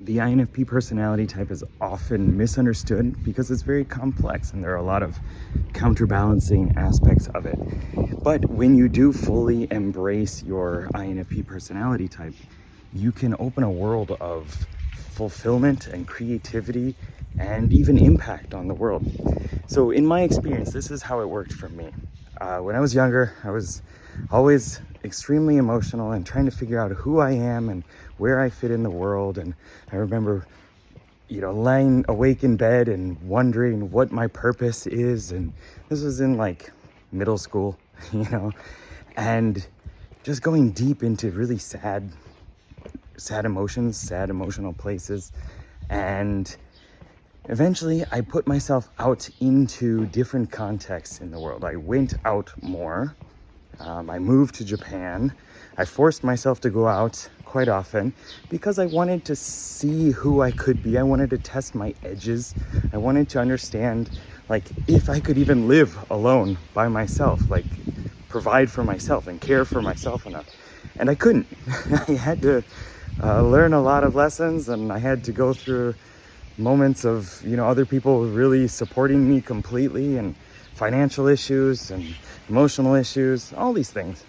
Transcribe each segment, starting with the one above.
The INFP personality type is often misunderstood because it's very complex and there are a lot of counterbalancing aspects of it. But when you do fully embrace your INFP personality type, you can open a world of fulfillment and creativity and even impact on the world. So in my experience, this is how it worked for me. When I was younger, I was always extremely emotional and trying to figure out who I am and where I fit in the world. And I remember, lying awake in bed and wondering what my purpose is. And this was in like middle school, and just going deep into really sad emotions, sad emotional places. And eventually I put myself out into different contexts in the world. I went out more. I moved to Japan. I forced myself to go out quite often because I wanted to see who I could be. I wanted to test my edges. I wanted to understand, if I could even live alone by myself, provide for myself and care for myself enough. And I couldn't. I had to learn a lot of lessons, and I had to go through moments of, other people really supporting me completely, and financial issues and emotional issues, all these things.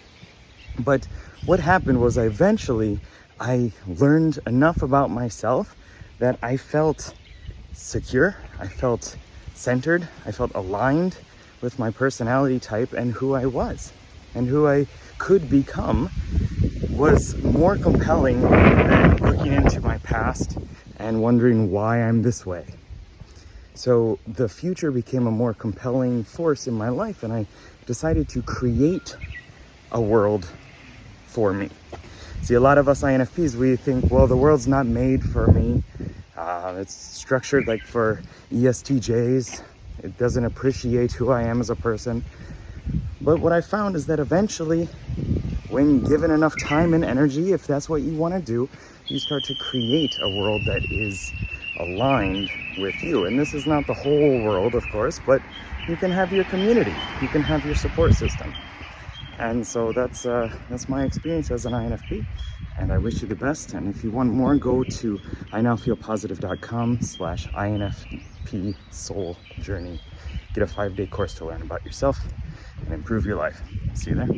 But what happened was I learned enough about myself that I felt secure, I felt centered, I felt aligned with my personality type, and who I was and who I could become was more compelling than looking into my past and wondering why I'm this way. So the future became a more compelling force in my life, and I decided to create a world for me. See, a lot of us INFPs, we think, well, the world's not made for me. It's structured for ESTJs. It doesn't appreciate who I am as a person. But what I found is that eventually, when given enough time and energy, if that's what you want to do, you start to create a world that is aligned with you. And this is not the whole world, of course, but you can have your community, you can have your support system. And so that's my experience as an INFP, and I wish you the best. And if you want more, go to inowfeelpositive.com/INFP Soul Journey. Get a 5-day course to learn about yourself and improve your life. See you there.